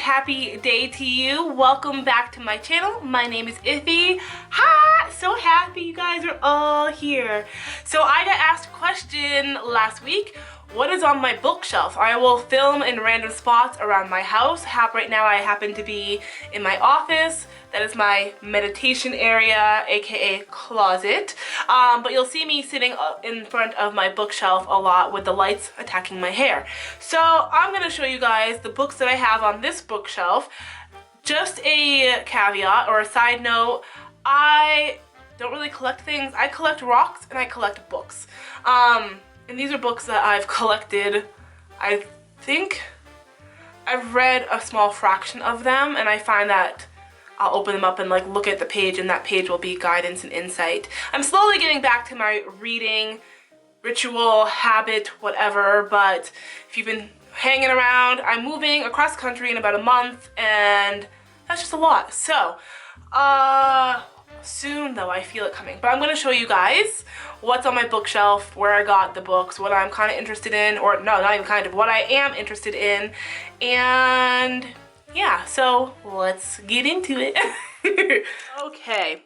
happy day to you. Welcome back to my channel. My name is Iffy. Hi! So happy you guys are all here. So I got asked a question last week. What is on my bookshelf? I will film in random spots around my house. Right now I happen to be in my office. That is my meditation area, aka closet. But you'll see me sitting in front of my bookshelf a lot with the lights attacking my hair. So I'm gonna show you guys the books that I have on this bookshelf. Just a caveat or a side note, I don't really collect things. I collect rocks and I collect books. And these are books that I've collected. I think I've read a small fraction of them, and I find that I'll open them up and like look at the page, and that page will be guidance and insight. I'm slowly getting back to my reading ritual, habit, whatever, but if you've been hanging around, I'm moving across the country in about a month, and that's just a lot. So, soon though, I feel it coming. But I'm gonna show you guys what's on my bookshelf, where I got the books, what I'm kind of interested in, or no, not even kind of, what I am interested in, and yeah, so let's get into it. Okay.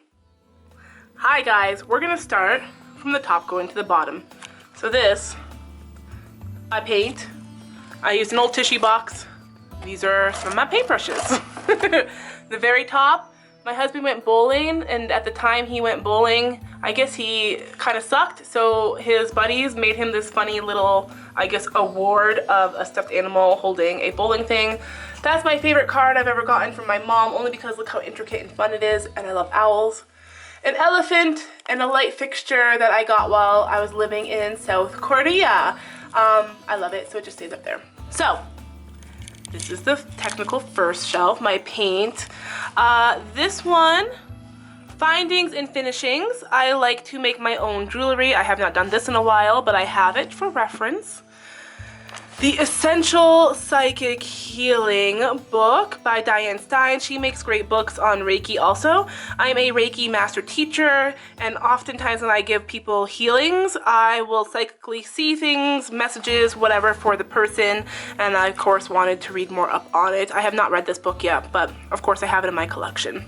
Hi guys, we're gonna start from the top going to the bottom. So this, I paint. I used an old tissue box. These are some of my paintbrushes. The very top, my husband went bowling, and at the time he went bowling, I guess he kind of sucked, so his buddies made him this funny little, I guess, award of a stuffed animal holding a bowling thing. That's my favorite card I've ever gotten from my mom, only because look how intricate and fun it is, and I love owls. An elephant and a light fixture that I got while I was living in South Korea. I love it, so it just stays up there. So, this is the technical first shelf, my paint. This one, findings and finishings. I like to make my own jewelry. I have not done this in a while, but I have it for reference. The Essential Psychic Healing book by Diane Stein. She makes great books on Reiki also. I'm a Reiki master teacher, and oftentimes when I give people healings, I will psychically see things, messages, whatever for the person, and I of course wanted to read more up on it. I have not read this book yet, but of course I have it in my collection.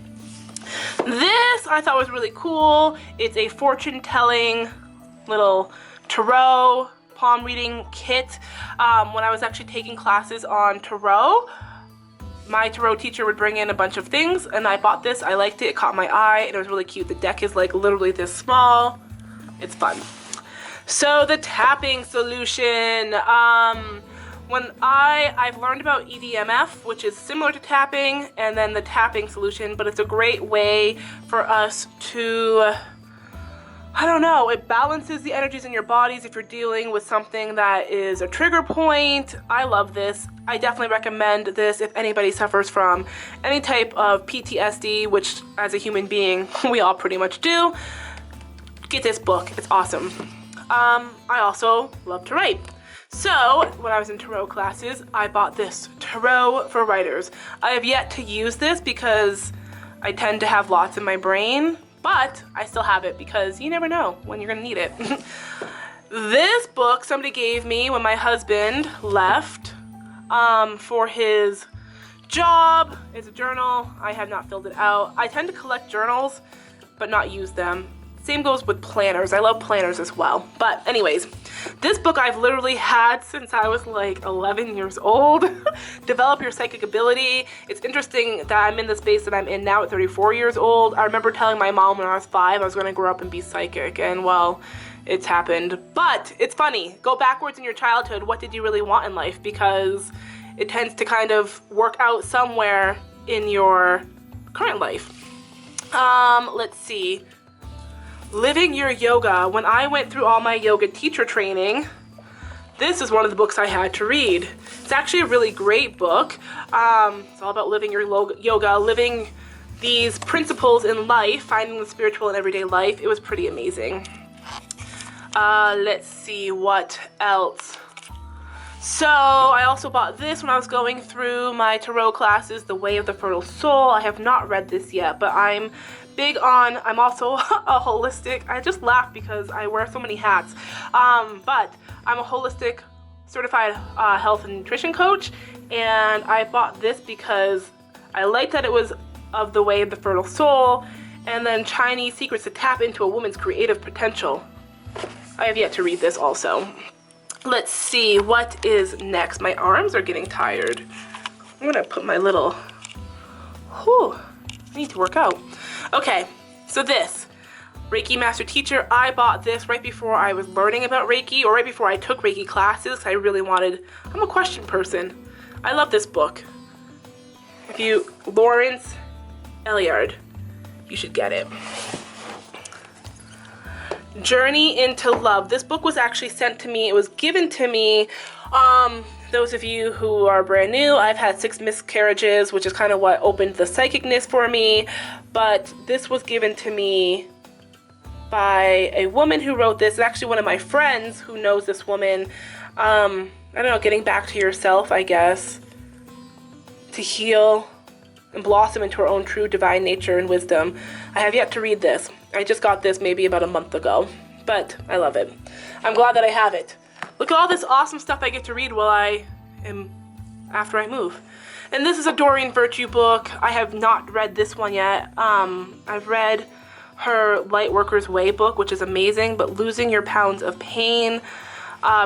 This I thought was really cool. It's a fortune-telling little tarot palm reading kit. When I was actually taking classes on tarot, my tarot teacher would bring in a bunch of things, and I bought this. I liked it. It caught my eye, and it was really cute. The deck is like literally this small. It's fun. So the tapping solution. When I've learned about EDMF, which is similar to tapping, and then the tapping solution, but it's a great way for us to, I don't know, it balances the energies in your bodies if you're dealing with something that is a trigger point. I love this. I definitely recommend this if anybody suffers from any type of PTSD, which as a human being, we all pretty much do. Get this book, it's awesome. I also love to write. So, when I was in tarot classes, I bought this, Tarot for Writers. I have yet to use this because I tend to have lots in my brain, but I still have it because you never know when you're gonna need it. This book somebody gave me when my husband left for his job. It's a journal. I have not filled it out. I tend to collect journals, but not use them. Same goes with planners. I love planners as well. But anyways, this book I've literally had since I was like 11 years old. Develop Your Psychic Ability. It's interesting that I'm in the space that I'm in now at 34 years old. I remember telling my mom when I was 5 I was going to grow up and be psychic, and well, it's happened. But it's funny. Go backwards in your childhood. What did you really want in life? Because it tends to kind of work out somewhere in your current life. Let's see. Living Your Yoga. When I went through all my yoga teacher training, this is one of the books I had to read. It's actually a really great book. It's all about living your yoga, living these principles in life, finding the spiritual in everyday life. It was pretty amazing. Let's see what else. So I also bought this when I was going through my tarot classes, The Way of the Fertile Soul. I have not read this yet, but I'm also a holistic, I just laugh because I wear so many hats, but I'm a holistic certified health and nutrition coach, and I bought this because I liked that it was of the way of the fertile soul, and then Chinese secrets to tap into a woman's creative potential. I have yet to read this also. Let's see what is next. My arms are getting tired. I'm gonna put my little, I need to work out. Okay, so this, Reiki Master Teacher, I bought this right before I was learning about Reiki, or right before I took Reiki classes. I really wanted, I'm a question person. I love this book. Lawrence Ellard, you should get it. Journey into Love. This book was actually sent to me. It was given to me. Those of you who are brand new, I've had 6 miscarriages, which is kind of what opened the psychicness for me. But this was given to me by a woman who wrote this. It's actually one of my friends who knows this woman. I don't know, getting back to yourself, I guess, to heal and blossom into her own true divine nature and wisdom. I have yet to read this. I just got this maybe about a month ago, but I love it. I'm glad that I have it. Look at all this awesome stuff I get to read after I move. And this is a Doreen Virtue book. I have not read this one yet. I've read her Lightworker's Way book, which is amazing, but Losing Your Pounds of Pain,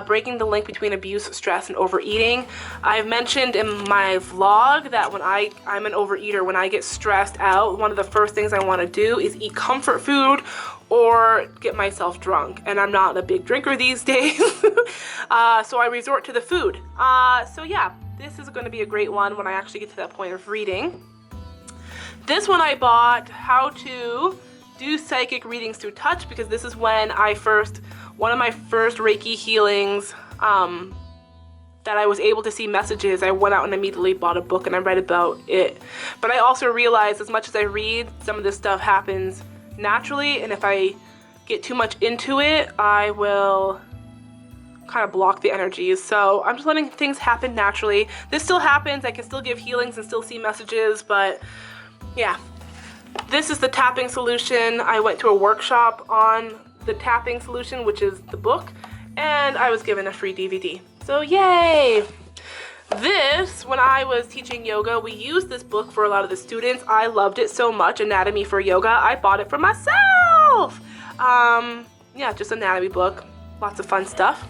Breaking the Link Between Abuse, Stress, and Overeating. I've mentioned in my vlog that when I'm an overeater. When I get stressed out, one of the first things I want to do is eat comfort food or get myself drunk. And I'm not a big drinker these days, so I resort to the food. So yeah, this is going to be a great one when I actually get to that point of reading. This one I bought, How to Do Psychic Readings Through Touch, because this is when one of my first Reiki healings, that I was able to see messages. I went out and immediately bought a book and I read about it. But I also realized as much as I read, some of this stuff happens naturally, and if I get too much into it, I will kind of block the energies. So I'm just letting things happen naturally. This still happens. I can still give healings and still see messages, but yeah. This is the tapping solution. I went to a workshop on the tapping solution, which is the book, and I was given a free DVD. So yay! This, when I was teaching yoga, we used this book for a lot of the students. I loved it so much, Anatomy for Yoga. I bought it for myself. Yeah, just anatomy book. Lots of fun stuff.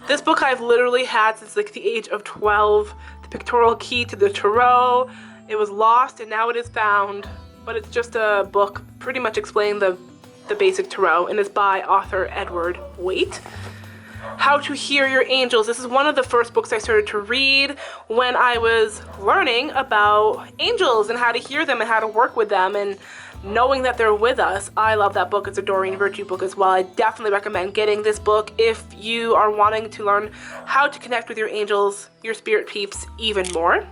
This book I've literally had since like the age of 12. The Pictorial Key to the Tarot. It was lost and now it is found. But it's just a book pretty much explaining the basic tarot, and it's by author Edward Waite. How to Hear Your Angels. This is one of the first books I started to read when I was learning about angels and how to hear them and how to work with them and knowing that they're with us. I love that book. It's a Doreen Virtue book as well. I definitely recommend getting this book if you are wanting to learn how to connect with your angels, your spirit peeps, even more.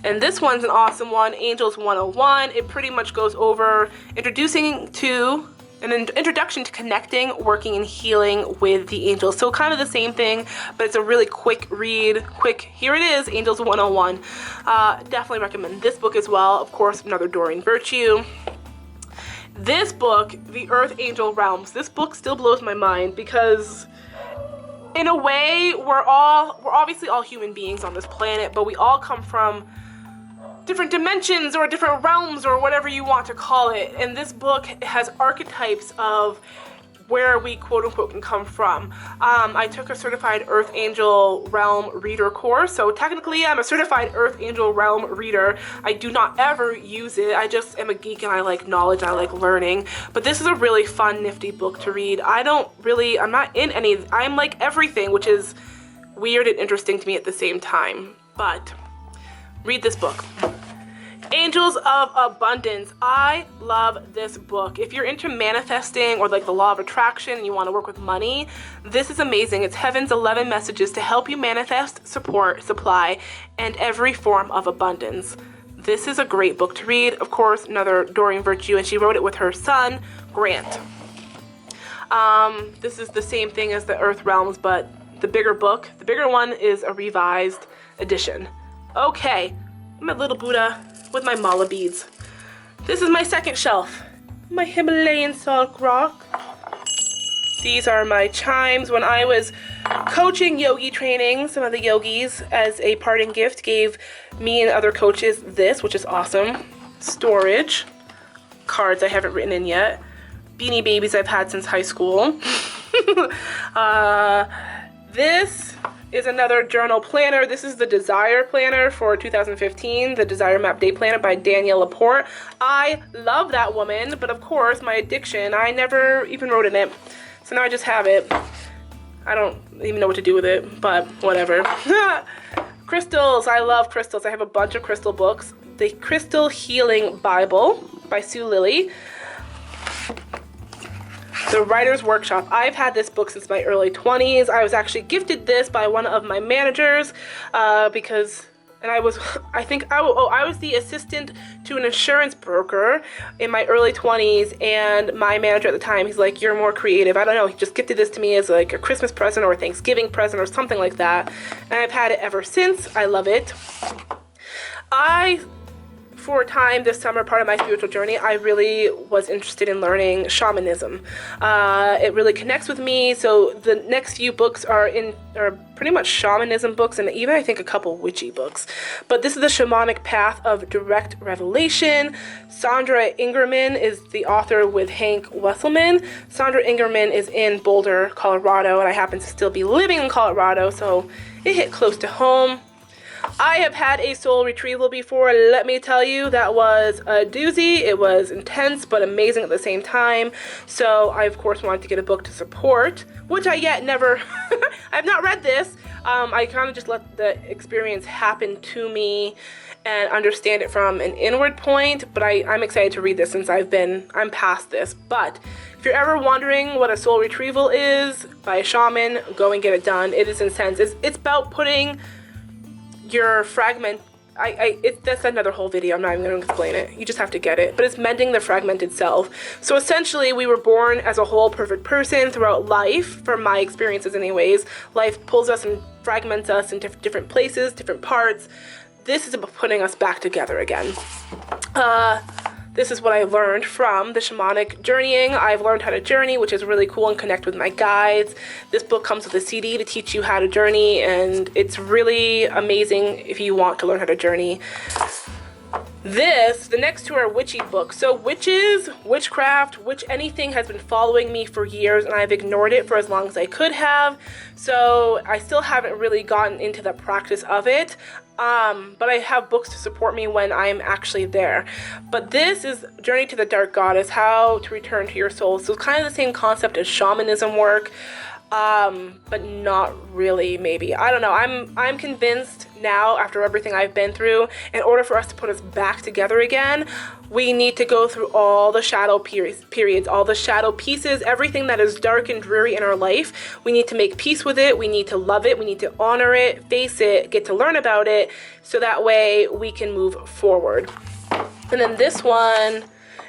And this one's an awesome one, Angels 101. It pretty much goes over introduction to connecting, working, and healing with the angels. So kind of the same thing, but it's a really quick read. Here it is, Angels 101. Definitely recommend this book as well. Of course, another Doreen Virtue. This book, The Earth Angel Realms. This book still blows my mind because in a way, we're obviously all human beings on this planet, but we all come from different dimensions or different realms or whatever you want to call it. And this book has archetypes of where we quote unquote can come from. I took a certified Earth Angel Realm Reader course, so technically I'm a certified Earth Angel Realm Reader. I do not ever use it. I just am a geek and I like knowledge, I like learning. But this is a really fun, nifty book to read. I'm like everything, which is weird and interesting to me at the same time. But read this book. Angels of Abundance. I love this book. If you're into manifesting or like the law of attraction and you want to work with money, this is amazing. It's Heaven's 11 messages to help you manifest, support, supply, and every form of abundance. This is a great book to read. Of course, another Doreen Virtue, and she wrote it with her son, Grant. This is the same thing as the Earth Realms, but the bigger book. The bigger one is a revised edition. Okay, I'm a little Buddha with my mala beads. This is my second shelf. My Himalayan salt rock. These are my chimes. When I was coaching yogi training, some of the yogis, as a parting gift, gave me and other coaches this, which is awesome. Storage. Cards I haven't written in yet. Beanie Babies I've had since high school. This is another journal planner. This is the Desire Planner for 2015, the Desire Map Day Planner by Danielle Laporte. I love that woman, but of course, my addiction, I never even wrote in it. So now I just have it. I don't even know what to do with it, but whatever. Crystals, I love crystals. I have a bunch of crystal books. The Crystal Healing Bible by Sue Lilly. The Writer's Workshop. I've had this book since my early 20s. I was actually gifted this by one of my managers because I was the assistant to an insurance broker in my early 20s, and my manager at the time, he's like, you're more creative. I don't know, he just gifted this to me as like a Christmas present or a Thanksgiving present or something like that, and I've had it ever since. I love it. For a time this summer, part of my spiritual journey, I really was interested in learning shamanism. It really connects with me, so the next few books are pretty much shamanism books, and even I think a couple witchy books. But this is the Shamanic Path of Direct Revelation. Sandra Ingerman is the author with Hank Wesselman. Sandra Ingerman is in Boulder, Colorado, and I happen to still be living in Colorado, so it hit close to home. I have had a soul retrieval before. Let me tell you, that was a doozy. It was intense but amazing at the same time. So I, of course, wanted to get a book to support, which I yet never, I've not read this. I kind of just let the experience happen to me and understand it from an inward point. But I'm excited to read this since I'm past this. But if you're ever wondering what a soul retrieval is by a shaman, go and get it done. It is intense. It's about putting your fragment, that's another whole video. I'm not even going to explain it. You just have to get it. But it's mending the fragmented self. So essentially, we were born as a whole perfect person throughout life, from my experiences anyways. Life pulls us and fragments us in different places, different parts. This is about putting us back together again. This is what I learned from the shamanic journeying. I've learned how to journey, which is really cool, and connect with my guides. This book comes with a CD to teach you how to journey, and it's really amazing if you want to learn how to journey. The next two are witchy books. So witches, witchcraft, anything has been following me for years, and I've ignored it for as long as I could have. So I still haven't really gotten into the practice of it. But I have books to support me when I'm actually there. But this is Journey to the Dark Goddess, How to Return to Your Soul. So it's kind of the same concept as shamanism work, but not really, maybe. I don't know. I'm convinced now, after everything I've been through, in order for us to put us back together again, we need to go through all the shadow periods, all the shadow pieces, everything that is dark and dreary in our life. We need to make peace with it. We need to love it. We need to honor it, face it, get to learn about it, so that way we can move forward. And then this one,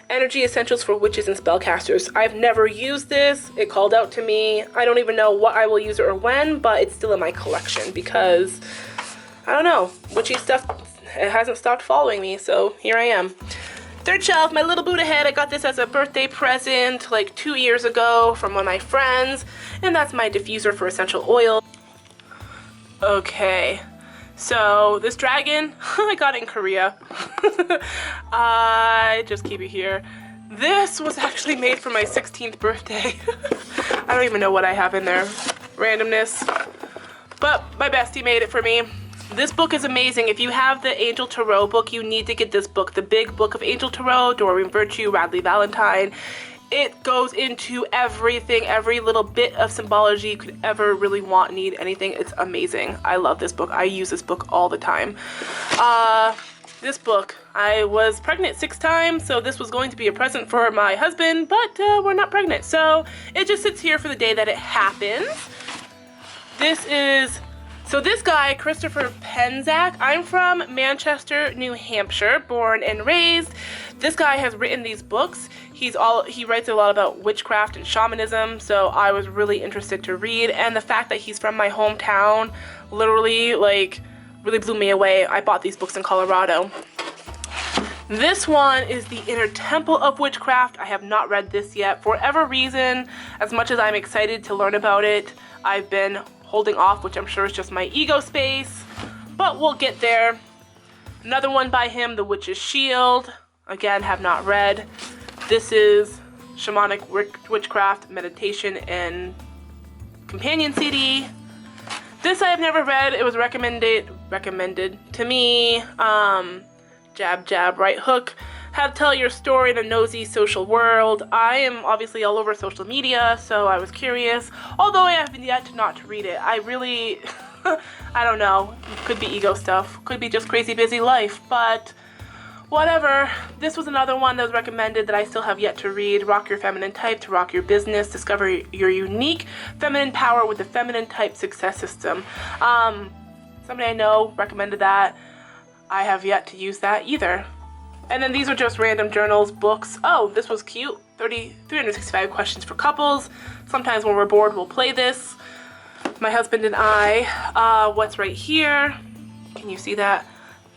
Energy Essentials for Witches and Spellcasters. I've never used this. It called out to me. I don't even know what I will use it or when, but it's still in my collection because, I don't know, witchy stuff, it hasn't stopped following me, so here I am. Third shelf, my little Buddha head. I got this as a birthday present like 2 years ago from one of my friends, and that's my diffuser for essential oil. Okay, so this dragon, I got it in Korea. I just keep it here. This was actually made for my 16th birthday. I don't even know what I have in there. Randomness. But my bestie made it for me. This book is amazing. If you have the Angel Tarot book, you need to get this book. The Big Book of Angel Tarot, Doreen Virtue, Radley Valentine. It goes into everything, every little bit of symbology you could ever really want, need, anything. It's amazing. I love this book. I use this book all the time. This book, I was pregnant 6 times, so this was going to be a present for my husband, but we're not pregnant. So it just sits here for the day that it happens. So this guy, Christopher Penzak, I'm from Manchester, New Hampshire, born and raised. This guy has written these books. He writes a lot about witchcraft and shamanism, so I was really interested to read. And the fact that he's from my hometown literally, really blew me away. I bought these books in Colorado. This one is The Inner Temple of Witchcraft. I have not read this yet. For whatever reason, as much as I'm excited to learn about it, I've been holding off, which I'm sure is just my ego space, but we'll get there. Another one by him, The Witch's Shield. Again, have not read. This is Shamanic Witchcraft, Meditation, and Companion CD. This I have never read. It was recommended to me. Jab, jab, right hook. How to tell your story in a nosy social world. I am obviously all over social media, so I was curious. Although I have yet to not to read it. I really, I don't know. Could be ego stuff. Could be just crazy busy life. But whatever. This was another one that was recommended that I still have yet to read. Rock Your Feminine Type to Rock Your Business. Discover your unique feminine power with the Feminine Type Success System. Somebody I know recommended that. I have yet to use that either. And then these are just random journals, books. Oh, this was cute. 365 questions for couples. Sometimes when we're bored, we'll play this. My husband and I. What's right here? Can you see that?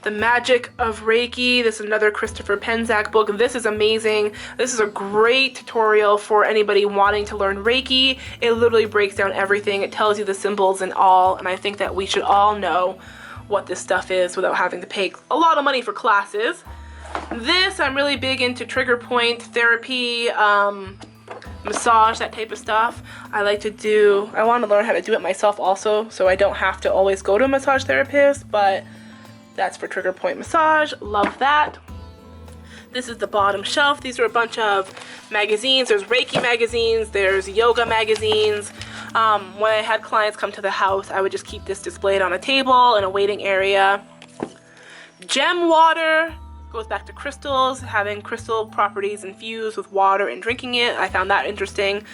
The Magic of Reiki. This is another Christopher Penczak book. This is amazing. This is a great tutorial for anybody wanting to learn Reiki. It literally breaks down everything. It tells you the symbols and all. And I think that we should all know what this stuff is without having to pay a lot of money for classes. This, I'm really big into trigger point therapy, massage, that type of stuff. I want to learn how to do it myself also, so I don't have to always go to a massage therapist, but that's for trigger point massage. Love that. This is the bottom shelf. These are a bunch of magazines. There's Reiki magazines, there's yoga magazines. When I had clients come to the house, I would just keep this displayed on a table in a waiting area. Gem water goes back to crystals, having crystal properties infused with water and drinking it. I found that interesting.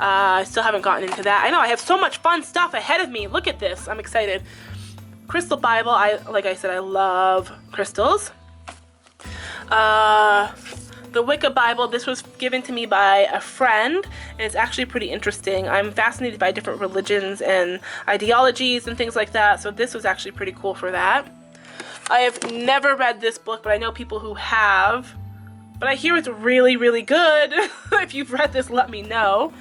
I still haven't gotten into that. I know I have so much fun stuff ahead of me. Look at this. I'm excited. Crystal Bible. Like I said, I love crystals. The Wicca Bible, this was given to me by a friend, and it's actually pretty interesting. I'm fascinated by different religions and ideologies and things like that, so this was actually pretty cool for that. I have never read this book, but I know people who have, but I hear it's really, really good. If you've read this, let me know.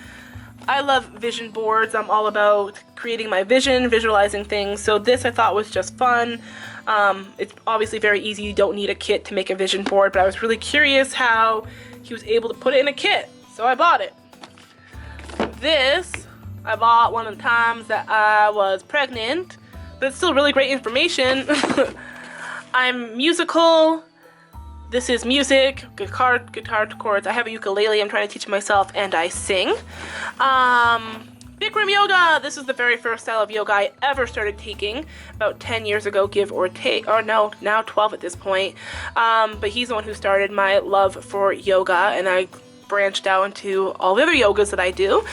I love vision boards. I'm all about creating my vision, visualizing things, so this I thought was just fun. It's obviously very easy. You don't need a kit to make a vision board, but I was really curious how he was able to put it in a kit, so I bought it. This I bought one of the times that I was pregnant, but it's still really great information. I'm musical. This is music, guitar chords. I have a ukulele I'm trying to teach myself, and I sing. Bikram yoga. This is the very first style of yoga I ever started taking about 10 years ago, give or take, or no, now 12 at this point. But he's the one who started my love for yoga, and I branched out into all the other yogas that I do.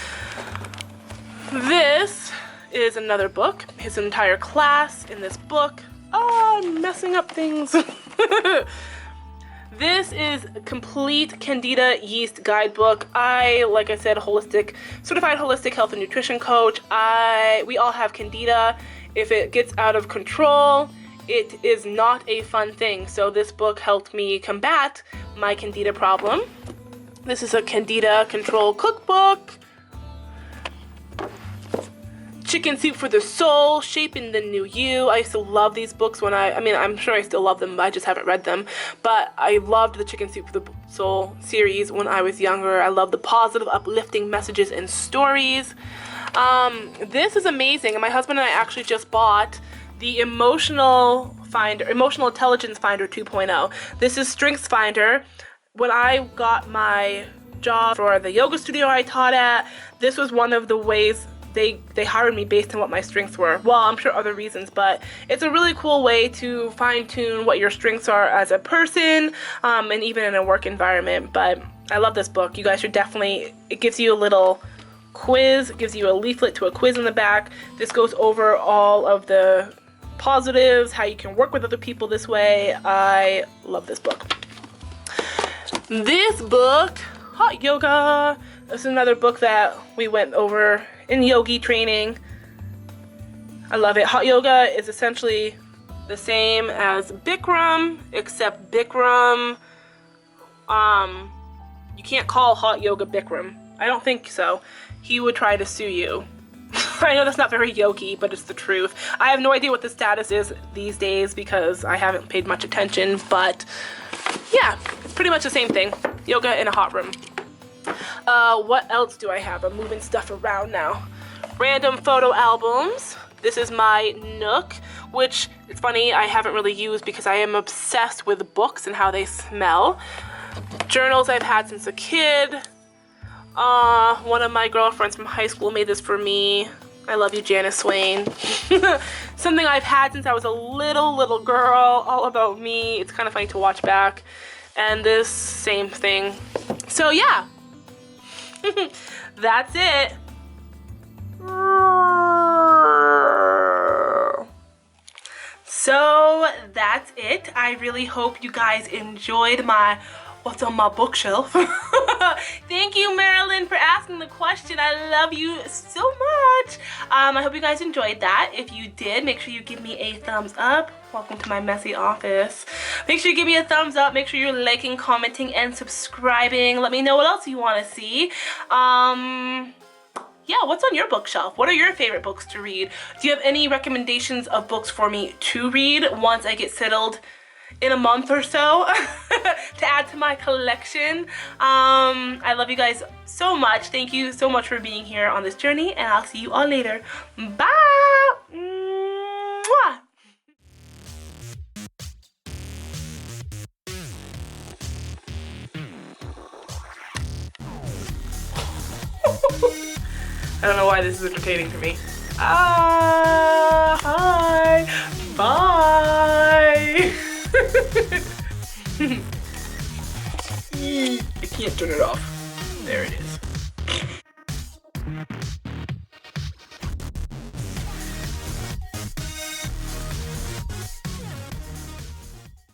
This is another book. His entire class in this book. Oh, I'm messing up things. This is a complete Candida yeast guidebook. Like I said, certified holistic health and nutrition coach. We all have Candida. If it gets out of control, it is not a fun thing. So this book helped me combat my Candida problem. This is a Candida control cookbook. Chicken Soup for the Soul, Shaping the New You. I used to love these books I'm sure I still love them, but I just haven't read them. But I loved the Chicken Soup for the Soul series when I was younger. I love the positive, uplifting messages and stories. This is amazing. And my husband and I actually just bought the Emotional Intelligence Finder 2.0. This is Strengths Finder. When I got my job for the yoga studio I taught at, this was one of the ways they hired me based on what my strengths were. Well, I'm sure other reasons, but it's a really cool way to fine-tune what your strengths are as a person, and even in a work environment. But I love this book. You guys should definitely, it gives you a little quiz, it gives you a leaflet to a quiz in the back. This goes over all of the positives, how you can work with other people this way. I love this book. This book, Hot Yoga. This is another book that we went over in yogi training. I love it. Hot yoga is essentially the same as Bikram, except Bikram, you can't call hot yoga Bikram. I don't think so. He would try to sue you. I know that's not very yogi, but it's the truth. I have no idea what the status is these days because I haven't paid much attention, but yeah, it's pretty much the same thing. Yoga in a hot room. What else do I have? I'm moving stuff around now. Random photo albums. This is my Nook, which it's funny I haven't really used because I am obsessed with books and how they smell. Journals I've had since a kid. One of my girlfriends from high school made this for me. I love you, Janice Swain. Something I've had since I was a little girl, all about me. It's kind of funny to watch back. And this, same thing. So yeah, that's it. So that's it. I really hope you guys enjoyed my what's on my bookshelf. Thank you, Marilyn, for asking the question. I love you so much. I hope you guys enjoyed that. If you did, make sure you give me a thumbs up. Welcome to my messy office. Make sure you give me a thumbs up. Make sure you're liking, commenting, and subscribing. Let me know what else you want to see. Yeah, what's on your bookshelf? What are your favorite books to read? Do you have any recommendations of books for me to read once I get settled in a month or so to add to my collection? I love you guys so much. Thank you so much for being here on this journey, and I'll see you all later. Bye! Mwah! I don't know why this is entertaining to me. Hi! Bye! I can't turn it off. There it is.